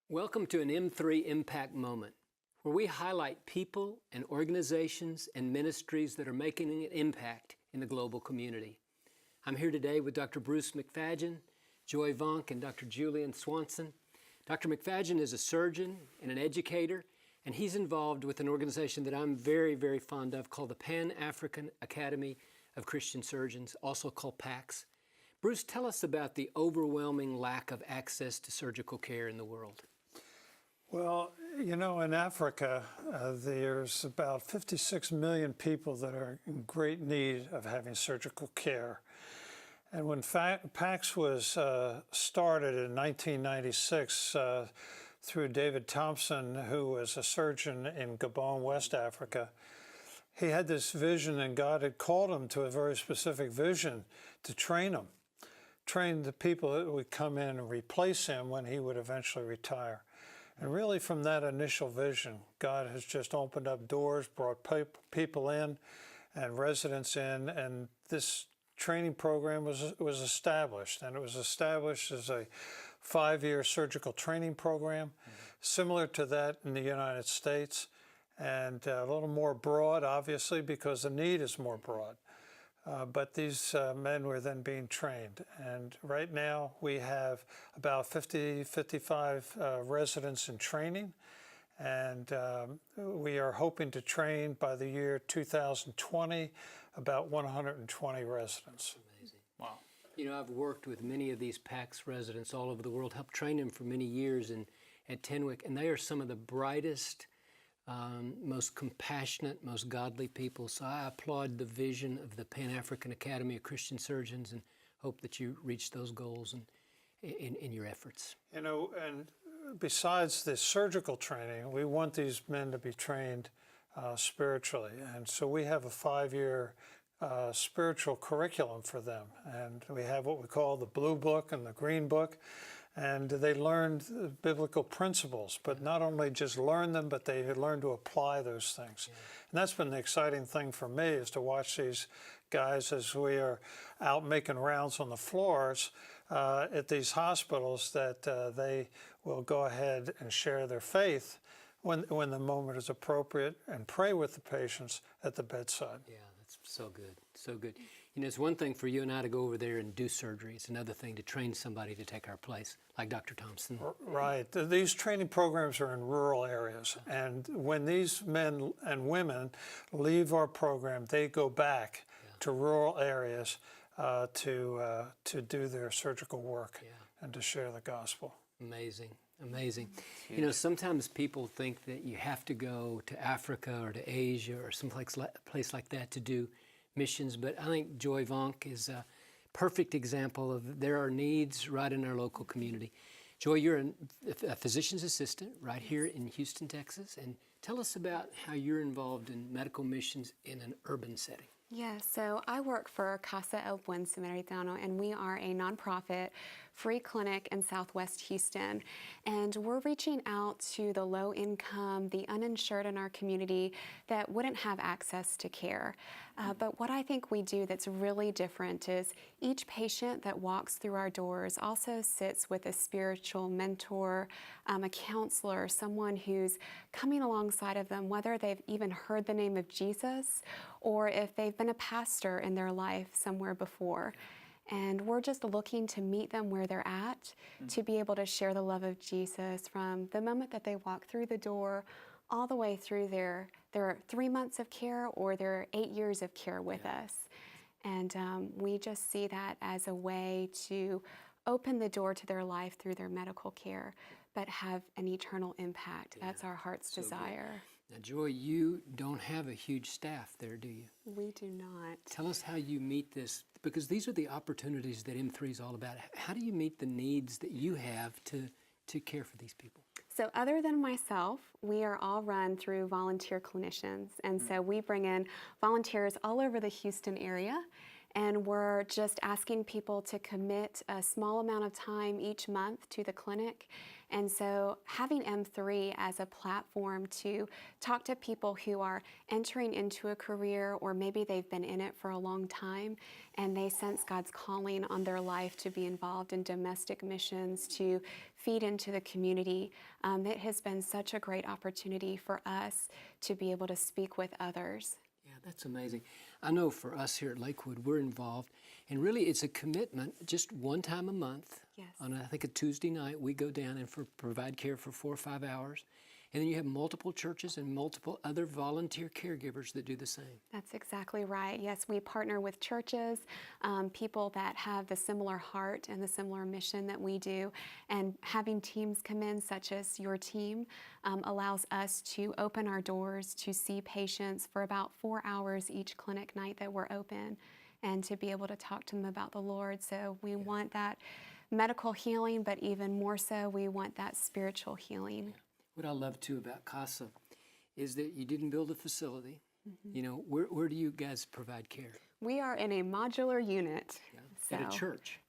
Welcome to an M3 Impact Moment, where we highlight people and organizations and ministries that are making an impact in the global community. I'm here today with Dr. Bruce MacFadyen, Joy Vonk, and Dr. Julian Swanson. Dr. MacFadyen is a surgeon and an educator, and he's involved with an organization that I'm very, very fond of called the Pan-African Academy of Christian Surgeons, also called PACS. Bruce, tell us about the overwhelming lack of access to surgical care in the world. Well, you know, in Africa, there's about 56 million people that are in great need of having surgical care. And when PACS was started in 1996 through David Thompson, who was a surgeon in Gabon, West Africa, he had this vision, and God had called him to a very specific vision to train the people that would come in and replace him when he would eventually retire. And really from that initial vision, God has just opened up doors, brought people in and residents in, and this training program was established. And it was established as a 5-year surgical training program, similar to that in the United States, and a little more broad, obviously, because the need is more broad. But these men were then being trained. And right now we have about 55 residents in training. And we are hoping to train by the year 2020 about 120 residents. Amazing. Wow. You know, I've worked with many of these PACS residents all over the world, helped train them for many years at Tenwick, and they are some of the brightest, most compassionate, most godly people. So I applaud the vision of the Pan-African Academy of Christian Surgeons and hope that you reach those goals in your efforts. You know, and besides the surgical training, we want these men to be trained spiritually. And so we have a 5-year spiritual curriculum for them. And we have what we call the Blue Book and the Green Book. And they learned biblical principles, but not only just learn them, but they learn to apply those things. Yeah. And that's been the exciting thing for me, is to watch these guys as we are out making rounds on the floors at these hospitals, that they will go ahead and share their faith when the moment is appropriate and pray with the patients at the bedside. Yeah, that's so good, so good. You know, it's one thing for you and I to go over there and do surgery. It's another thing to train somebody to take our place, like Dr. Thompson. Right. These training programs are in rural areas. And when these men and women leave our program, they go back to rural areas to do their surgical work and to share the gospel. Amazing. Amazing. You know, sometimes people think that you have to go to Africa or to Asia or some place like that to do missions, but I think Joy Vonk is a perfect example of there are needs right in our local community. Joy, you're a physician's assistant right here in Houston, Texas, and tell us about how you're involved in medical missions in an urban setting. Yeah, so I work for Casa El Buen Samaritano, and we are a nonprofit free clinic in Southwest Houston. And we're reaching out to the low income, the uninsured in our community that wouldn't have access to care. But what I think we do that's really different is each patient that walks through our doors also sits with a spiritual mentor, a counselor, someone who's coming alongside of them, whether they've even heard the name of Jesus or if they've been a pastor in their life somewhere before. And we're just looking to meet them where they're at, to be able to share the love of Jesus from the moment that they walk through the door all the way through their 3 months of care or their 8 years of care with us. And we just see that as a way to open the door to their life through their medical care, but have an eternal impact. That's our heart's desire. Good. Now, Joy, you don't have a huge staff there, do you? We do not. Tell us how you meet this, because these are the opportunities that M3 is all about. How do you meet the needs that you have to care for these people? So other than myself, we are all run through volunteer clinicians. And so we bring in volunteers all over the Houston area. And we're just asking people to commit a small amount of time each month to the clinic. And so having M3 as a platform to talk to people who are entering into a career, or maybe they've been in it for a long time and they sense God's calling on their life to be involved in domestic missions, to feed into the community, it has been such a great opportunity for us to be able to speak with others. Yeah, that's amazing. I know for us here at Lakewood, we're involved, and really it's a commitment, just one time a month. Yes. On, I think, a Tuesday night, we go down and provide care for 4 or 5 hours. And then you have multiple churches and multiple other volunteer caregivers that do the same. That's exactly right. Yes, we partner with churches, people that have the similar heart and the similar mission that we do. And having teams come in, such as your team, allows us to open our doors to see patients for about 4 hours each clinic night that we're open, and to be able to talk to them about the Lord. So we want that medical healing, but even more so, we want that spiritual healing. What I love too about CASA is that you didn't build a facility. You know, where do you guys provide care? We are in a modular unit. At a church.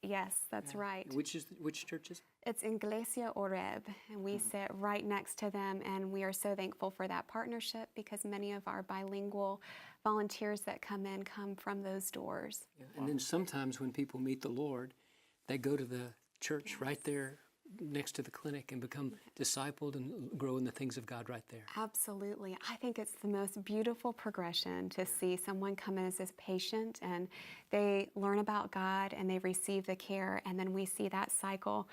Yes, that's right. Which church is it? It's Iglesia Oreb, and we sit right next to them, and we are so thankful for that partnership because many of our bilingual volunteers that come in come from those doors. Yeah. And then sometimes when people meet the Lord, they go to the church right there next to the clinic and become discipled and grow in the things of God right there. Absolutely. I think it's the most beautiful progression to see someone come in as a patient and they learn about God and they receive the care, and then we see that cycle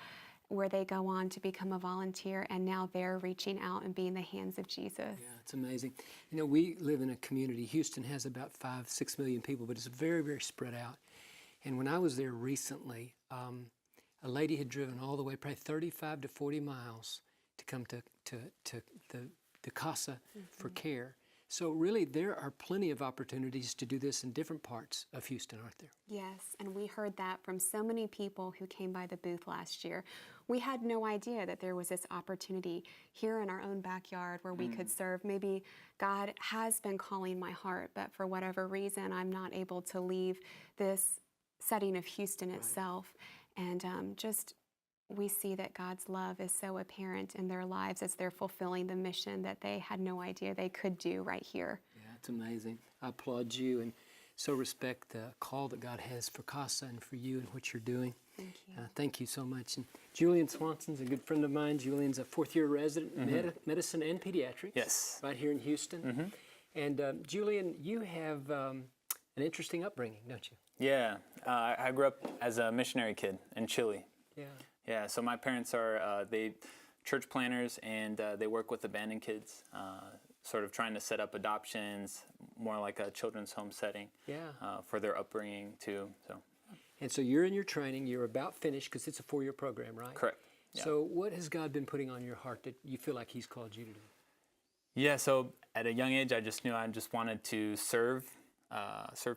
where they go on to become a volunteer, and now they're reaching out and being the hands of Jesus. Yeah, it's amazing. You know, we live in a community. Houston has about 5-6 million people, but it's very, very spread out. And when I was there recently, a lady had driven all the way, probably 35 to 40 miles, to come to the CASA for care. So really, there are plenty of opportunities to do this in different parts of Houston, aren't there? Yes, and we heard that from so many people who came by the booth last year. We had no idea that there was this opportunity here in our own backyard where we could serve. Maybe God has been calling my heart, but for whatever reason, I'm not able to leave this setting of Houston itself. And we see that God's love is so apparent in their lives as they're fulfilling the mission that they had no idea they could do right here. Yeah, it's amazing. I applaud you and so respect the call that God has for CASA and for you and what you're doing. Thank you. Thank you so much. And Julian Swanson's a good friend of mine. Julian's a fourth-year resident in medicine and pediatrics. Yes. Right here in Houston. And Julian, you have an interesting upbringing, don't you? Yeah, I grew up as a missionary kid in Chile. Yeah. Yeah, so my parents are church planners, and they work with abandoned kids, sort of trying to set up adoptions, more like a children's home setting. Yeah. For their upbringing too. So. And so you're in your training. You're about finished because it's a 4-year program, right? Correct. Yeah. So what has God been putting on your heart that you feel like He's called you to do? Yeah, so at a young age, I just knew I just wanted to serve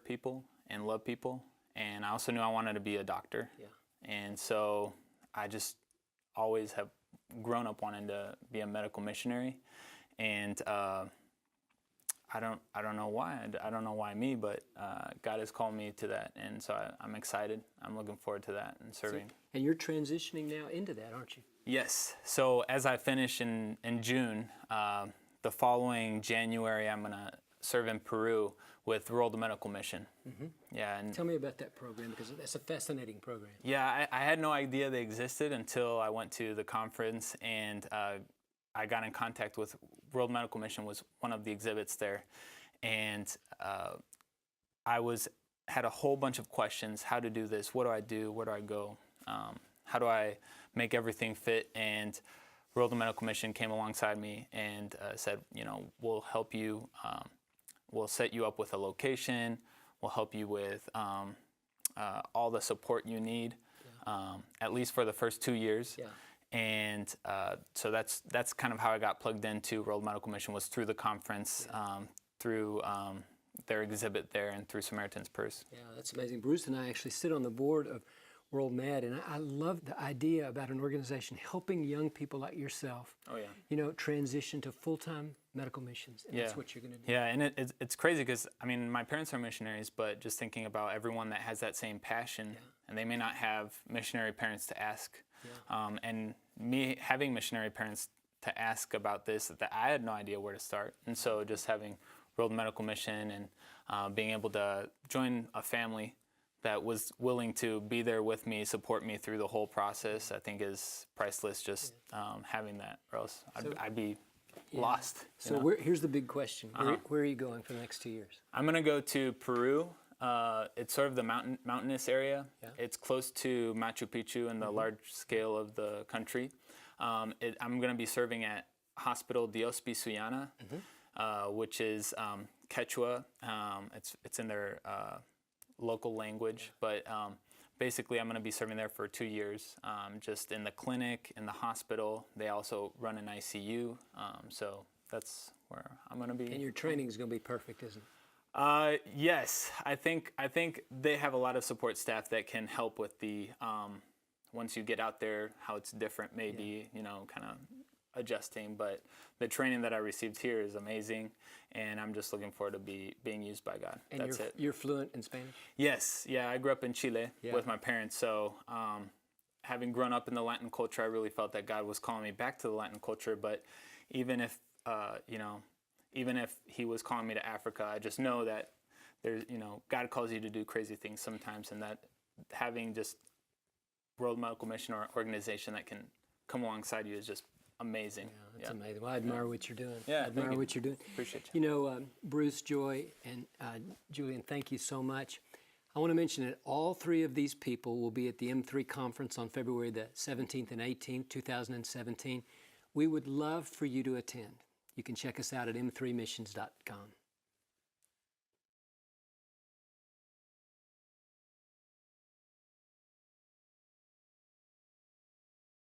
people and love people, and I also knew I wanted to be a doctor. Yeah. And so I just always have grown up wanting to be a medical missionary, and I don't know why. I don't know why me, but God has called me to that, and so I'm excited. I'm looking forward to that and serving. And you're transitioning now into that, aren't you? Yes. So as I finish in June, the following January, I'm going to serve in Peru with World Medical Mission. Yeah. And tell me about that program, because that's a fascinating program. Yeah, I had no idea they existed until I went to the conference, and I got in contact with World Medical Mission, was one of the exhibits there, and I had a whole bunch of questions: how to do this, what do I do, where do I go, how do I make everything fit? And World Medical Mission came alongside me and said, we'll help you. We'll set you up with a location. We'll help you with all the support you need, at least for the first 2 years. Yeah. And so that's kind of how I got plugged into World Medical Mission, was through the conference, through their exhibit there, and through Samaritan's Purse. Yeah, that's amazing. Bruce and I actually sit on the board of World Med, and I love the idea about an organization helping young people like yourself, Oh yeah. you know, transition to full-time medical missions, and that's what you're going to do. Yeah, and it's crazy because, I mean, my parents are missionaries, but just thinking about everyone that has that same passion, and they may not have missionary parents to ask. And me having missionary parents to ask about this, that I had no idea where to start. And so just having World Medical Mission and being able to join a family that was willing to be there with me, support me through the whole process, I think is priceless, just having that, or else I'd be lost. So here's the big question. Where are you going for the next 2 years? I'm going to go to Peru. It's sort of the mountainous area. Yeah. It's close to Machu Picchu and the large scale of the country. I'm going to be serving at Hospital Dios Pisuyana, which is Quechua. It's in their local language, but basically I'm going to be serving there for 2 years, just in the clinic, in the hospital. They also run an ICU, so that's where I'm going to be. And your training is going to be perfect, isn't it? Yes, I think they have a lot of support staff that can help with the once you get out there, how it's different, maybe you know, kind of adjusting. But the training that I received here is amazing, and I'm just looking forward to being used by God. And That's it. You're fluent in Spanish? Yes, yeah. I grew up in Chile with my parents, so having grown up in the Latin culture, I really felt that God was calling me back to the Latin culture. But even if even if He was calling me to Africa, I just know that there's, God calls you to do crazy things sometimes, and that having just World Medical Mission or organization that can come alongside you is just amazing. Yeah, that's amazing. Well, I admire what you're doing. Yeah, I admire what you're doing. Appreciate you. You know, Bruce, Joy, and Julian, thank you so much. I want to mention that all three of these people will be at the M3 conference on February the 17th and 18th, 2017. We would love for you to attend. You can check us out at m3missions.com.